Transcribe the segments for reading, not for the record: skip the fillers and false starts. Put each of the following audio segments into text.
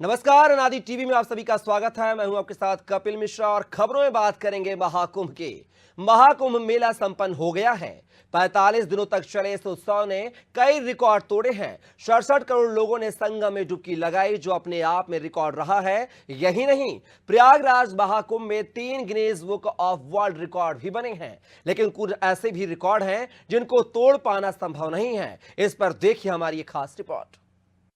नमस्कार, अनादि टीवी में आप सभी का स्वागत है। मैं हूं आपके साथ कपिल मिश्रा और खबरों में बात करेंगे महाकुंभ की। महाकुंभ मेला संपन्न हो गया है। 45 दिनों तक चले इस उत्सव ने कई रिकॉर्ड तोड़े हैं। 67 करोड़ लोगों ने संगम में डुबकी लगाई, जो अपने आप में रिकॉर्ड रहा है। यही नहीं, प्रयागराज महाकुंभ में 3 Guinness book of world record भी बने हैं। लेकिन कुछ ऐसे भी रिकॉर्ड हैं जिनको तोड़ पाना संभव नहीं है। इस पर देखिए हमारी ये खास रिपोर्ट।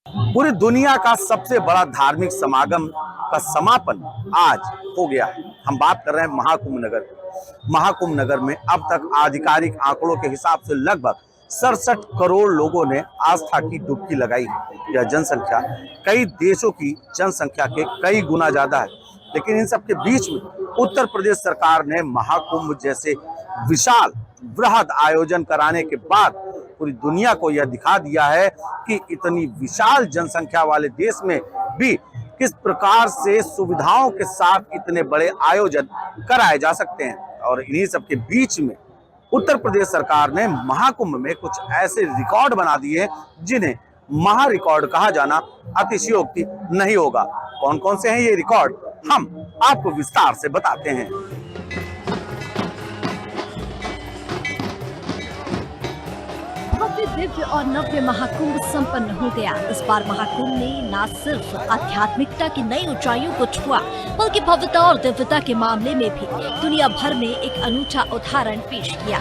पूरी दुनिया का सबसे बड़ा धार्मिक समागम का समापन आज हो गया है। हम बात कर रहे हैं महाकुंभ नगर की। महाकुंभ नगर में अब तक आधिकारिक आंकड़ों के हिसाब से लगभग 67 करोड़ लोगों ने आस्था की डुबकी लगाई है। यह जनसंख्या कई देशों की जनसंख्या के कई गुना ज्यादा है। लेकिन इन सब के बीच में उत्तर प्रदेश सरकार ने महाकुंभ जैसे विशाल वृहद आयोजन कराने के बाद पूरी दुनिया को यह दिखा दिया है कि इतनी विशाल जनसंख्या वाले देश में भी किस प्रकार से सुविधाओं के साथ इतने बड़े आयोजन कराए जा सकते हैं। और इन्हीं सब के बीच में उत्तर प्रदेश सरकार ने महाकुंभ में कुछ ऐसे रिकॉर्ड बना दिए जिन्हें महा रिकॉर्ड कहा जाना अतिशयोक्ति नहीं होगा। कौन कौन से हैं ये रिकॉर्ड, हम आपको विस्तार से बताते हैं। दिव्य और नव्य महाकुंभ संपन्न हो गया। इस बार महाकुंभ ने न सिर्फ आध्यात्मिकता की नई ऊंचाइयों को छुआ, बल्कि भव्यता और दिव्यता के मामले में भी दुनिया भर में एक अनूठा उदाहरण पेश किया।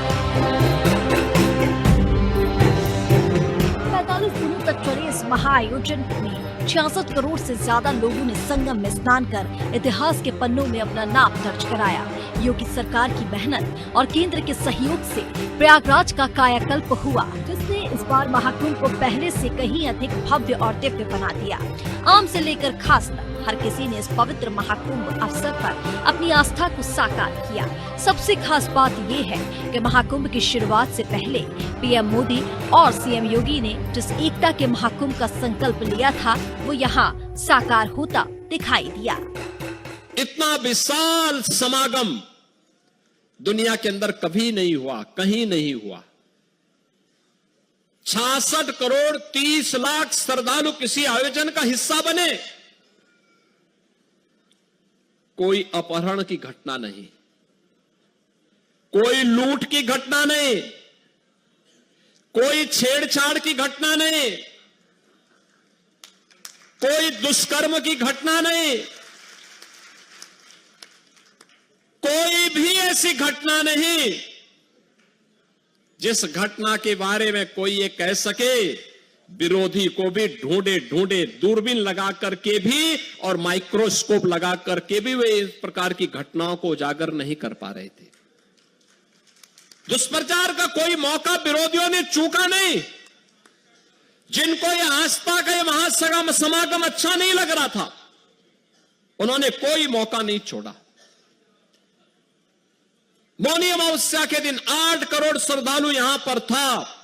45 दिनों तक चले इस महाआयोजन में 66 करोड़ से ज्यादा लोगों ने संगम में स्नान कर इतिहास के पन्नों में अपना नाम दर्ज कराया। योगी सरकार की मेहनत और केंद्र के सहयोग से प्रयागराज का कायाकल्प हुआ, जिसने इस बार महाकुंभ को पहले से कहीं अधिक भव्य और दिव्य बना दिया। आम से लेकर खास तक हर किसी ने इस पवित्र महाकुंभ अवसर पर अपनी आस्था को साकार किया। सबसे खास बात ये है कि महाकुंभ की शुरुआत से पहले पीएम मोदी और सीएम योगी ने जिस एकता के महाकुंभ का संकल्प लिया था, वो यहाँ साकार होता दिखाई दिया। इतना विशाल समागम दुनिया के अंदर कभी नहीं हुआ, कहीं नहीं हुआ। 66 करोड़ 30 लाख श्रद्धालु किसी आयोजन का हिस्सा बने। कोई अपहरण की घटना नहीं, कोई लूट की घटना नहीं, कोई छेड़छाड़ की घटना नहीं, कोई दुष्कर्म की घटना नहीं, कोई भी ऐसी घटना नहीं जिस घटना के बारे में कोई ये कह सके। विरोधी को भी ढूंढे ढूंढे दूरबीन लगा करके भी और माइक्रोस्कोप लगा करके भी वे इस प्रकार की घटनाओं को उजागर नहीं कर पा रहे थे। दुष्प्रचार का कोई मौका विरोधियों ने चूका नहीं। जिनको ये आस्था का ये महासमागम अच्छा नहीं लग रहा था, उन्होंने कोई मौका नहीं छोड़ा। मौनी अमावस्या के दिन 8 करोड़ श्रद्धालु यहां पर था।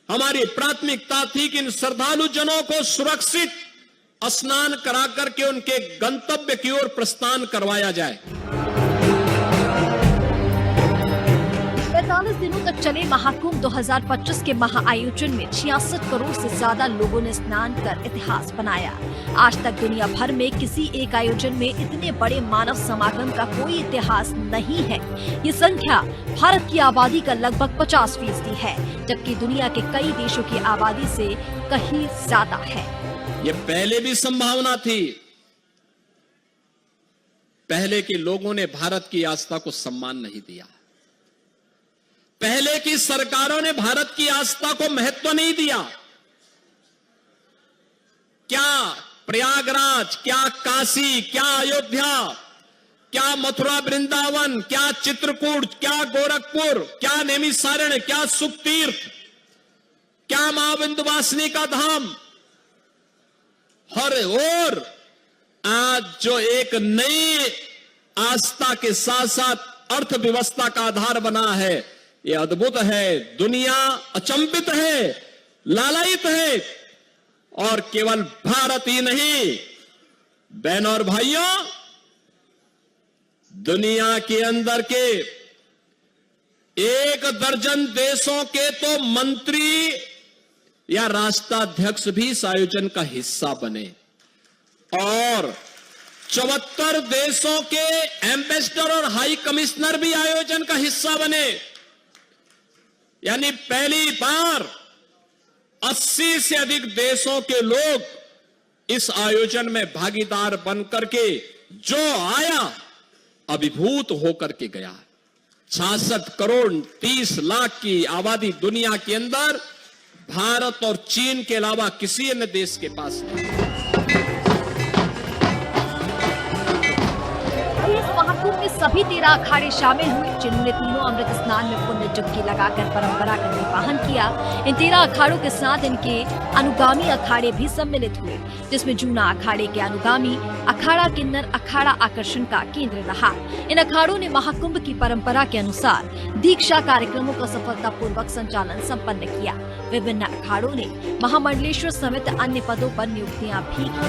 हमारी प्राथमिकता थी कि इन श्रद्धालु जनों को सुरक्षित स्नान करा करके उनके गंतव्य की ओर प्रस्थान करवाया जाए। 45 दिनों तक चले महाकुंभ 2025 के महाआयोजन में 66 करोड़ से ज्यादा लोगों ने स्नान कर इतिहास बनाया। आज तक दुनिया भर में किसी एक आयोजन में इतने बड़े मानव समागम का कोई इतिहास नहीं है। ये संख्या भारत की आबादी का लगभग 50% है, जबकि दुनिया के कई देशों की आबादी से कहीं ज्यादा है। ये पहले भी संभावना थी। पहले के लोगों ने भारत की आस्था को सम्मान नहीं दिया। पहले की सरकारों ने भारत की आस्था को महत्व नहीं दिया। क्या प्रयागराज, क्या काशी, क्या अयोध्या, क्या मथुरा वृंदावन, क्या चित्रकूट, क्या गोरखपुर, क्या नैमिषारण्य, क्या सुखतीर्थ, क्या मां विंध्यवासिनी का धाम, हर ओर आज जो एक नई आस्था के साथ साथ अर्थव्यवस्था का आधार बना है, ये अद्भुत है। दुनिया अचंभित है, लालायित है। और केवल भारत ही नहीं, बहनों और भाइयों, दुनिया के अंदर के 1 दर्जन देशों के तो मंत्री या राष्ट्राध्यक्ष भी इस आयोजन का हिस्सा बने। और 74 देशों के एम्बेसडर और हाई कमिश्नर भी आयोजन का हिस्सा बने। यानी पहली बार 80 से अधिक देशों के लोग इस आयोजन में भागीदार बन करके जो आया अभिभूत होकर के गया। 66 करोड़ 30 लाख की आबादी दुनिया के अंदर भारत और चीन के अलावा किसी अन्य देश के पास नहीं। इस महाकुंभ में सभी 13 अखाड़े शामिल हुए, जिन्होंने तीनों अमृत स्नान में पुण्य डुबकी लगाकर परंपरा का निर्वहन किया। इन 13 अखाड़ों के साथ इनके अनुगामी अखाड़े भी सम्मिलित हुए, जिसमें जूना अखाड़े के अनुगामी अखाड़ा किन्नर अखाड़ा आकर्षण का केंद्र रहा। इन अखाड़ों ने महाकुंभ की परंपरा के अनुसार दीक्षा कार्यक्रमों का सफलतापूर्वक संचालन संपन्न किया। विभिन्न अखाड़ों ने महामंडलेश्वर समेत अन्य पदों पर नियुक्तियां भी की।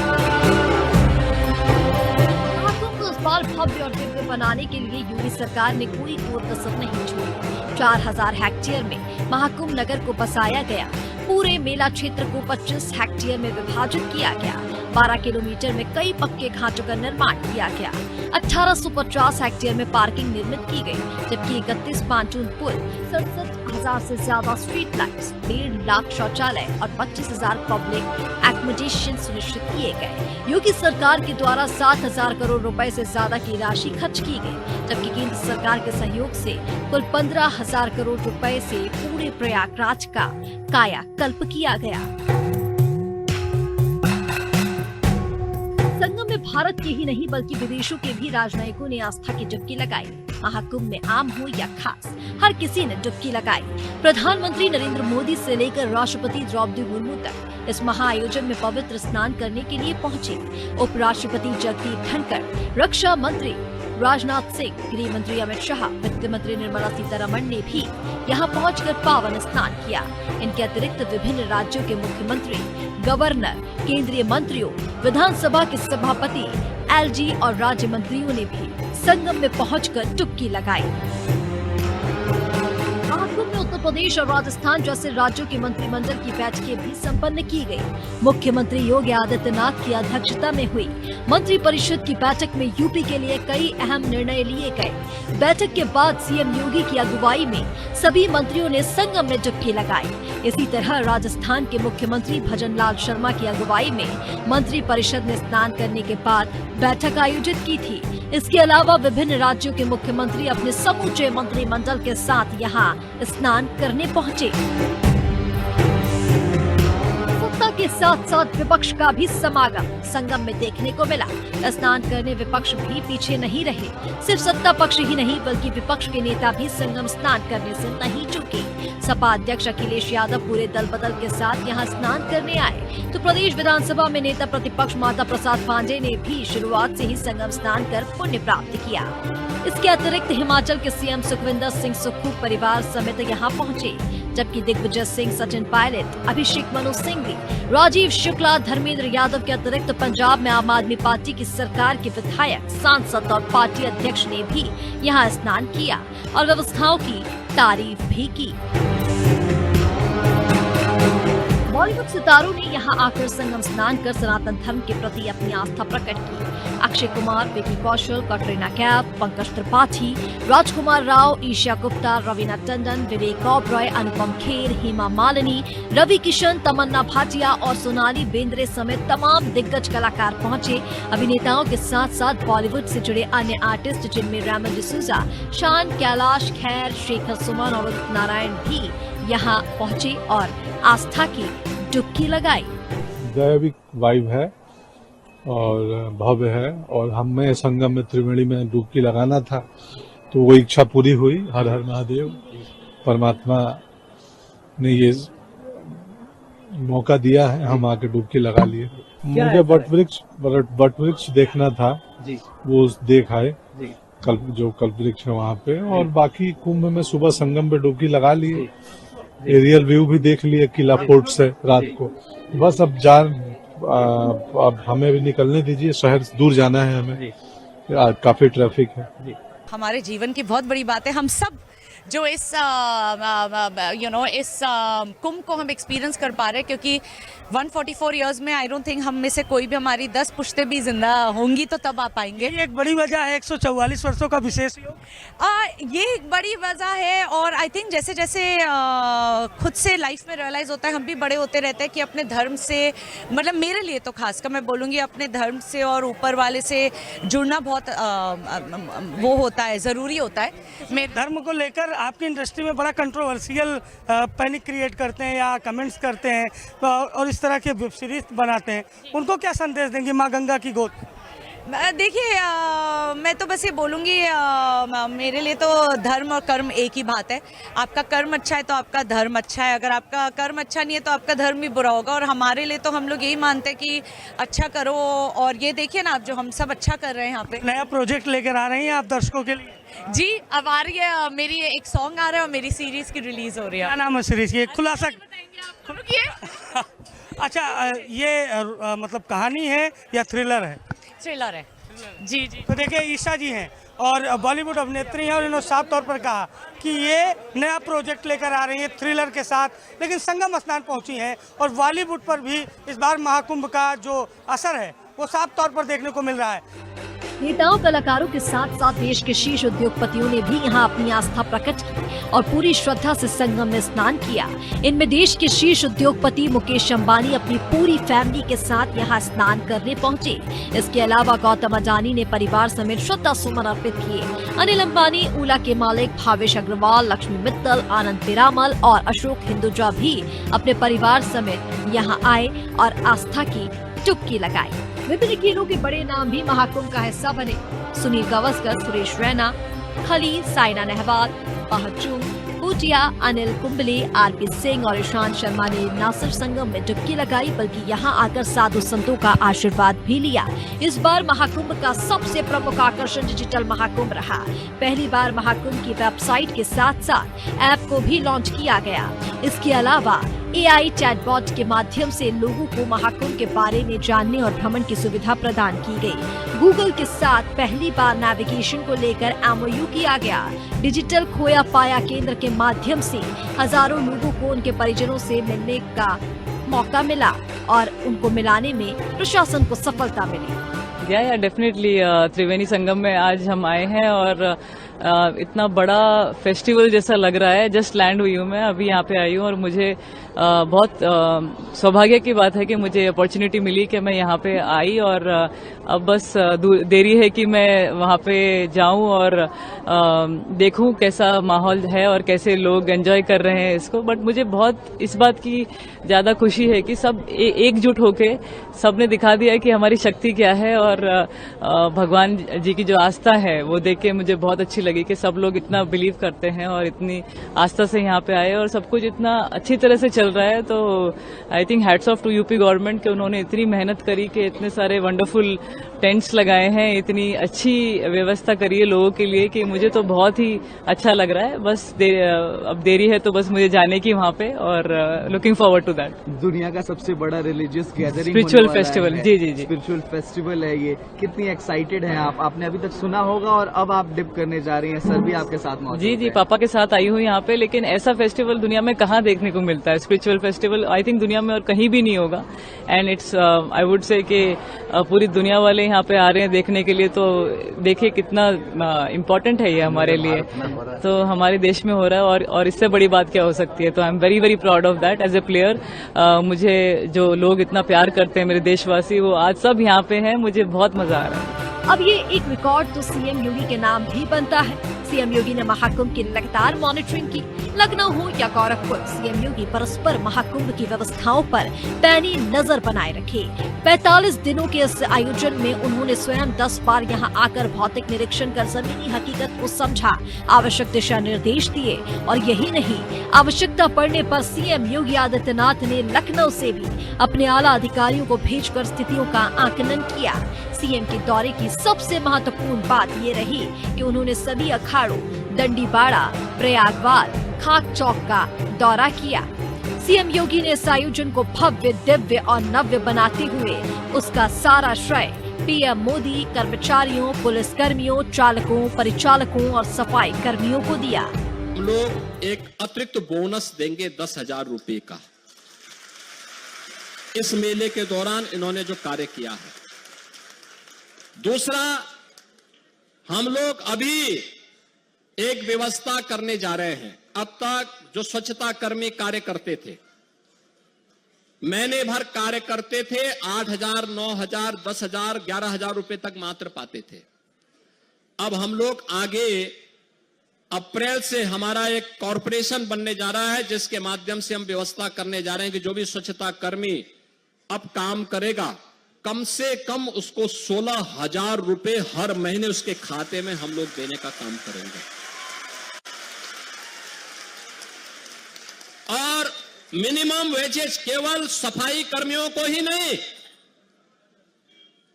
बाल भव्य और दिव्य बनाने के लिए योगी सरकार ने कोई कसर नहीं छोड़ी। 4000 हेक्टेयर में महाकुंभ नगर को बसाया गया। पूरे मेला क्षेत्र को 25 हेक्टेयर में विभाजित किया गया। 12 किलोमीटर में कई पक्के घाटों का निर्माण किया गया। 1850 हेक्टेयर में पार्किंग निर्मित की गई, जबकि 31 पांचून पुल, 67,000 से ज्यादा स्ट्रीट लाइट्स, 1.5 लाख शौचालय और 25,000 पब्लिक एकोमोडेशन सुनिश्चित किए गए। योगी सरकार के द्वारा 7,000 करोड़ रुपए से ज्यादा की राशि खर्च की गई, जबकि केंद्र सरकार के सहयोग से कुल 15,000 करोड़ रुपए से पूरे प्रयागराज का कायाकल्प किया गया। संगम में भारत के ही नहीं बल्कि विदेशों के भी राजनयिकों ने आस्था की डुबकी लगाई। महाकुंभ में आम हो या खास, हर किसी ने डुबकी लगाई। प्रधानमंत्री नरेंद्र मोदी से लेकर राष्ट्रपति द्रौपदी मुर्मू तक इस महाआयोजन में पवित्र स्नान करने के लिए पहुंचे। उपराष्ट्रपति जगदीप धनखड़, रक्षा मंत्री राजनाथ सिंह, गृह मंत्री अमित शाह, वित्त मंत्री निर्मला सीतारमण ने भी यहां पहुंचकर पावन स्नान किया। इनके अतिरिक्त विभिन्न राज्यों के मुख्यमंत्री, गवर्नर, केंद्रीय मंत्रियों, विधानसभा के सभापति, एलजी और राज्य मंत्रियों ने भी संगम में पहुंचकर डुबकी लगाई। महाकुंभ में उत्तर प्रदेश और राजस्थान जैसे राज्यों के मंत्रिमंडल की बैठकें भी संपन्न की गई। मुख्यमंत्री योगी आदित्यनाथ की अध्यक्षता में हुई मंत्रिपरिषद की बैठक में यूपी के लिए कई अहम निर्णय लिए गए। बैठक के बाद सीएम योगी की अगुवाई में सभी मंत्रियों ने संगम में डुबकी लगाई। इसी तरह राजस्थान के मुख्यमंत्री भजनलाल शर्मा की अगुवाई में मंत्रिपरिषद ने स्नान करने के बाद बैठक आयोजित की थी। इसके अलावा विभिन्न राज्यों के मुख्यमंत्री अपने समूचे मंत्रिमंडल के साथ यहाँ स्नान करने पहुँचे। सत्ता के साथ साथ विपक्ष का भी समागम संगम में देखने को मिला। स्नान करने विपक्ष भी पीछे नहीं रहे। सिर्फ सत्ता पक्ष ही नहीं बल्कि विपक्ष के नेता भी संगम स्नान करने से नहीं चूके। सपा अध्यक्ष अखिलेश यादव पूरे दल बदल के साथ यहां स्नान करने आए, तो प्रदेश विधानसभा में नेता प्रतिपक्ष माता प्रसाद पांडेय ने भी शुरुआत से ही संगम स्नान कर पुण्य प्राप्त किया। इसके अतिरिक्त हिमाचल के सीएम सुखविंदर सिंह सुक्खू परिवार समेत यहाँ पहुँचे, जबकि दिग्विजय सिंह, सचिन पायलट, अभिषेक मनु सिंघवी, राजीव शुक्ला, धर्मेंद्र यादव के अतिरिक्त पंजाब में आम आदमी पार्टी की सरकार के विधायक, सांसद और पार्टी अध्यक्ष ने भी यहाँ स्नान किया और व्यवस्थाओं की तारीफ भी की। बॉलीवुड सितारों ने यहाँ आकर संगम स्नान कर सनातन धर्म के प्रति अपनी आस्था प्रकट की। अक्षय कुमार, विकी कौशल, कटरीना कैफ, पंकज त्रिपाठी, राजकुमार राव, ईशा गुप्ता, रवीना टंडन, विवेक ओबरॉय, अनुपम खेर, हेमा मालिनी, रवि किशन, तमन्ना भाटिया और सोनाली बेंद्रे समेत तमाम दिग्गज कलाकार पहुंचे। अभिनेताओं के साथ साथ बॉलीवुड से जुड़े अन्य आर्टिस्ट जिनमें रेमन डिसूजा, शान, कैलाश खैर, शेखर सुमन और उदित नारायण भी यहाँ पहुंचे और आस्था की डुबकी लगाई। दैविक वाइब है और भव्य है, और हमें संगम में त्रिवेणी में डुबकी लगाना था, तो वो इच्छा पूरी हुई। हर हर महादेव। परमात्मा ने ये मौका दिया है, हम आके डुबकी लगा लिए। मुझे वट वृक्ष देखना था जी, वो देख आए जो कल्पवृक्ष है वहाँ पे, और बाकी कुंभ में सुबह संगम पे डुबकी लगा लिए। एरियल व्यू भी देख लिए किला फोर्ट से रात को। बस अब हमें भी निकलने दीजिए, शहर दूर जाना है हमें, काफी ट्रैफिक है। हमारे जीवन की बहुत बड़ी बात है। हम सब जो इस इस कुंभ को हम एक्सपीरियंस कर पा रहे हैं, क्योंकि 144 इयर्स में आई डोंट थिंक हम में से कोई भी, हमारी 10 पुश्तें भी जिंदा होंगी तो तब आ पाएंगे। ये एक बड़ी वजह है 144 वर्षों का विशेष योग। ये एक बड़ी वजह है, और आई थिंक जैसे जैसे खुद से लाइफ में रियलाइज़ होता है, हम भी बड़े होते रहते हैं कि अपने धर्म से, मतलब मेरे लिए तो खासकर मैं बोलूँगी, अपने धर्म से और ऊपर वाले से जुड़ना बहुत वो होता है, ज़रूरी होता है। मेरे धर्म को लेकर आपकी इंडस्ट्री में बड़ा कंट्रोवर्शियल पैनिक क्रिएट करते हैं या कमेंट्स करते हैं और इस तरह के वेब सीरीज बनाते हैं, उनको क्या संदेश देंगे माँ गंगा की गोद? देखिए, मैं तो बस ये बोलूँगी, मेरे लिए तो धर्म और कर्म एक ही बात है। आपका कर्म अच्छा है तो आपका धर्म अच्छा है, अगर आपका कर्म अच्छा नहीं है तो आपका धर्म भी बुरा होगा। और हमारे लिए तो हम लोग यही मानते हैं कि अच्छा करो, और ये देखिए ना आप, जो हम सब अच्छा कर रहे हैं यहाँ पे। नया प्रोजेक्ट लेकर आ रही हैं आप दर्शकों के लिए? जी, अब आ रही है, मेरी एक सॉन्ग आ रहा है और मेरी सीरीज की रिलीज हो रही है। क्या नाम है सीरीज की? खुलासा रुकिए। अच्छा, ये मतलब कहानी है या थ्रिलर है? थ्रिलर है। जी जी। तो देखिए, ईशा जी हैं और बॉलीवुड अभिनेत्री हैं, और इन्होंने साफ तौर पर कहा कि ये नया प्रोजेक्ट लेकर आ रही है थ्रिलर के साथ, लेकिन संगम स्नान पहुंची हैं, और बॉलीवुड पर भी इस बार महाकुंभ का जो असर है वो साफ तौर पर देखने को मिल रहा है। नेताओं कलाकारों के साथ साथ देश के शीर्ष उद्योगपतियों ने भी यहाँ अपनी आस्था प्रकट की और पूरी श्रद्धा से संगम में स्नान किया। इनमें देश के शीर्ष उद्योगपति मुकेश अंबानी अपनी पूरी फैमिली के साथ यहाँ स्नान करने पहुँचे। इसके अलावा गौतम अडानी ने परिवार समेत श्रद्धा सुमन अर्पित किए। अनिल अंबानी, ओला के मालिक भावेश अग्रवाल, लक्ष्मी मित्तल, आनंद पीरामल और अशोक हिंदुजा भी अपने परिवार समेत यहाँ आए और आस्था की डुबकी लगाई। विभिन्न खेलों के बड़े नाम भी महाकुंभ का हिस्सा बने। सुनील गावस्कर, सुरेश रैना, खली, साइना नेहवाल, पहचूम, पूटिया, अनिल कुंबले, आरपी सिंह और ईशांत शर्मा ने न सिर्फ संगम में डुबकी लगाई बल्कि यहाँ आकर साधु संतों का आशीर्वाद भी लिया। इस बार महाकुंभ का सबसे प्रमुख आकर्षण डिजिटल महाकुंभ रहा। पहली बार महाकुंभ की वेबसाइट के साथ साथ ऐप को भी लॉन्च किया गया। इसके अलावा AI चैटबॉट के माध्यम से लोगों को महाकुंभ के बारे में जानने और भ्रमण की सुविधा प्रदान की गई। गूगल के साथ पहली बार नेविगेशन को लेकर MOU किया गया। डिजिटल खोया पाया केंद्र के माध्यम से हजारों लोगों को उनके परिजनों से मिलने का मौका मिला और उनको मिलाने में प्रशासन को सफलता मिली। या डेफिनेटली त्रिवेणी संगम में आज हम आए हैं और इतना बड़ा फेस्टिवल जैसा लग रहा है। जस्ट लैंड हुई हूँ मैं, अभी यहाँ पे आई हूँ और मुझे बहुत सौभाग्य की बात है कि मुझे अपॉर्चुनिटी मिली कि मैं यहाँ पे आई और अब बस देरी है कि मैं वहाँ पे जाऊँ और देखूँ कैसा माहौल है और कैसे लोग एंजॉय कर रहे हैं इसको। बट मुझे बहुत इस बात की ज़्यादा खुशी है कि सब एकजुट होके सबने दिखा दिया कि हमारी शक्ति क्या है और भगवान जी की जो आस्था है वो देख के मुझे बहुत अच्छी लगी कि सब लोग इतना बिलीव करते हैं और इतनी आस्था से यहाँ पे आए और सब कुछ इतना अच्छी तरह से चल रहा है। तो I think hats off to UP government कि उन्होंने इतनी मेहनत करी कि इतने सारे वंडरफुल टेंट्स लगाए हैं, इतनी अच्छी व्यवस्था करी है लोगों के लिए कि मुझे तो बहुत ही अच्छा लग रहा है। बस अब देरी है तो बस मुझे जाने की वहाँ पे और लुकिंग फॉरवर्ड टू दैट। दुनिया का सबसे बड़ा रिलीजियस गैदरिंग, स्पिरिचुअल फेस्टिवल, जी जी जी, स्पिरिचुअल फेस्टिवल है ये। कितनी एक्साइटेड हैं आप? आपने अभी तक सुना होगा और अब आप डिप करने जा रही हैं। सर भी आपके साथ मौजूद जी जी, पापा के साथ आई हूँ यहाँ पे, लेकिन ऐसा फेस्टिवल दुनिया में कहाँ देखने को मिलता है। स्पिरिचुअल फेस्टिवल आई थिंक दुनिया में और कहीं भी नहीं होगा and it's I would say कि पूरी दुनिया वाले यहाँ पे आ रहे हैं देखने के लिए। तो देखिए कितना इम्पोर्टेंट है ये हमारे लिए, तो हमारे देश में हो रहा है और इससे बड़ी बात क्या हो सकती है। तो I am very very proud of that as a player. मुझे जो लोग इतना प्यार करते हैं मेरे देशवासी, वो आज सब यहाँ पे हैं, मुझे बहुत मजा आ रहा है। अब ये एक रिकॉर्ड तो सीएम योगी के नाम भी बनता है। सीएम योगी ने महाकुंभ की लगातार मॉनिटरिंग की। लखनऊ हो या गोरखपुर, सीएम योगी परस्पर महाकुंभ की व्यवस्थाओं पर पैनी नजर बनाए रखे। 45 दिनों के इस आयोजन में उन्होंने स्वयं 10 बार यहाँ आकर भौतिक निरीक्षण कर जमीनी हकीकत को समझा, आवश्यक दिशा निर्देश दिए और यही नहीं, आवश्यकता पड़ने पर सीएम योगी आदित्यनाथ ने लखनऊ से भी अपने आला अधिकारियों को भेजकर स्थितियों का आकलन किया। सीएम के दौरे की सबसे महत्वपूर्ण बात ये रही कि उन्होंने सभी अखाड़ों, दंडीबाड़ा, प्रयागवाल, खाक चौक का दौरा किया। सीएम योगी ने इस आयोजन को भव्य, दिव्य और नव्य बनाते हुए उसका सारा श्रेय पीएम मोदी, कर्मचारियों, पुलिस कर्मियों, चालकों, परिचालकों और सफाई कर्मियों को दिया। हम लोग एक अतिरिक्त बोनस देंगे 10,000 रुपए का। इस मेले के दौरान इन्होंने जो कार्य किया है। दूसरा, हम लोग अभी एक व्यवस्था करने जा रहे हैं। अब तक जो स्वच्छता कर्मी कार्य करते थे, महीने भर कार्य करते थे, 8,000, 9,000, 10,000, 11,000 रुपए तक मात्र पाते थे। अब हम लोग आगे अप्रैल से हमारा एक कॉरपोरेशन बनने जा रहा है, जिसके माध्यम से हम व्यवस्था करने जा रहे हैं कि जो भी स्वच्छता कर्मी अब काम करेगा, कम से कम उसको 16,000 रुपए हर महीने उसके खाते में हम लोग देने का काम करेंगे। और मिनिमम वेजेस केवल सफाई कर्मियों को ही नहीं,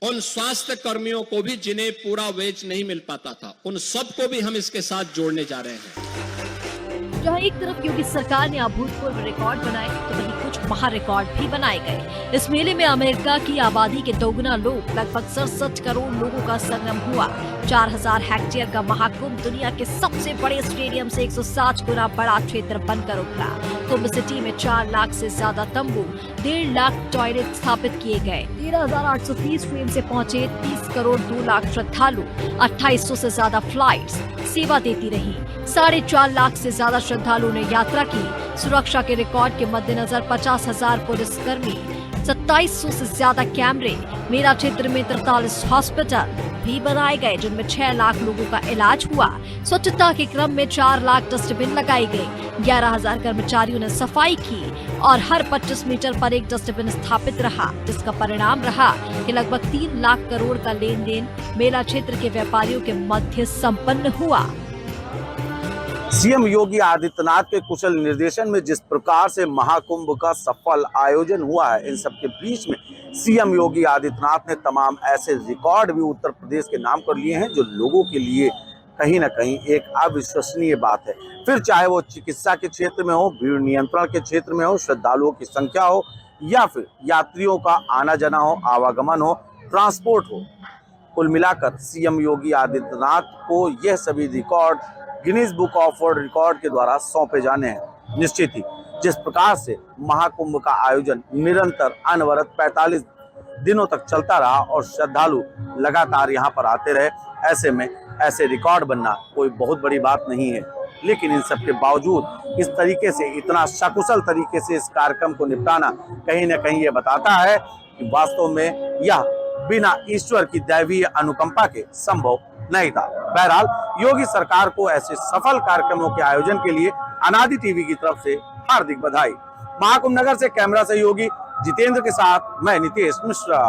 उन स्वास्थ्य कर्मियों को भी जिन्हें पूरा वेज नहीं मिल पाता था, उन सबको भी हम इसके साथ जोड़ने जा रहे हैं। जहां एक तरफ योगी सरकार ने अभूतपूर्व रिकॉर्ड बनाए, तो वहीं कुछ महा रिकॉर्ड भी बनाए गए। इस मेले में अमेरिका की आबादी के दोगुना लोग, लगभग 67 करोड़ लोगों का संगम हुआ। 4,000 हेक्टेयर का महाकुंभ दुनिया के सबसे बड़े स्टेडियम से 160 गुना बड़ा क्षेत्र बनकर उभरा। कुंभ सिटी में 4 लाख से ज्यादा तंबू, 1.5 लाख टॉयलेट स्थापित किए गए। 13,830 ट्रेन से पहुंचे 30 करोड़ 2 लाख श्रद्धालु। 2800 से ज्यादा फ्लाइट्स सेवा देती रही। 4.5 लाख से ज्यादा श्रद्धालुओं ने यात्रा की। सुरक्षा के रिकॉर्ड के मद्देनजर 50,000 पुलिसकर्मी, 2700 से ज्यादा कैमरे, मेला क्षेत्र में 43 हॉस्पिटल भी बनाए गए, जिनमें 6 लाख लोगों का इलाज हुआ। स्वच्छता के क्रम में 4 लाख डस्टबिन लगाई गई। 11,000 कर्मचारियों ने सफाई की और हर 25 मीटर पर एक डस्टबिन स्थापित रहा, जिसका परिणाम रहा कि लगभग 3 लाख करोड़ का लेन देन मेला क्षेत्र के व्यापारियों के मध्य संपन्न हुआ। सीएम योगी आदित्यनाथ के कुशल निर्देशन में जिस प्रकार से महाकुंभ का सफल आयोजन हुआ है, इन सब के बीच में सीएम योगी आदित्यनाथ ने तमाम ऐसे रिकॉर्ड भी उत्तर प्रदेश के नाम कर लिए हैं, जो लोगों के लिए कहीं ना कहीं एक अविश्वसनीय बात है। फिर चाहे वो चिकित्सा के क्षेत्र में हो, भीड़ नियंत्रण के क्षेत्र में हो, श्रद्धालुओं की संख्या हो, या फिर यात्रियों का आना जाना हो, आवागमन हो, ट्रांसपोर्ट हो, कुल मिलाकर सीएम योगी आदित्यनाथ को यह सभी record Guinness book of world record के द्वारा सौंपे जाने हैं। निश्चित ही जिस प्रकार से महाकुंभ का आयोजन निरंतर अनवरत 45 दिनों तक चलता रहा और श्रद्धालु लगातार यहाँ पर आते रहे, ऐसे में ऐसे रिकॉर्ड बनना कोई बहुत बड़ी बात नहीं है। लेकिन इन सब के बावजूद इस तरीके से, इतना सकुशल तरीके से इस कार्यक्रम को निपटाना कहीं ना कहीं ये बताता है कि वास्तव में यह बिना ईश्वर की दैवीय अनुकंपा के संभव नहीं था। बहरहाल योगी सरकार को ऐसे सफल कार्यक्रमों के आयोजन के लिए अनादि टीवी की तरफ से हार्दिक बधाई। महाकुंभ नगर से कैमरा सहयोगी जितेंद्र के साथ मैं नितेश मिश्रा।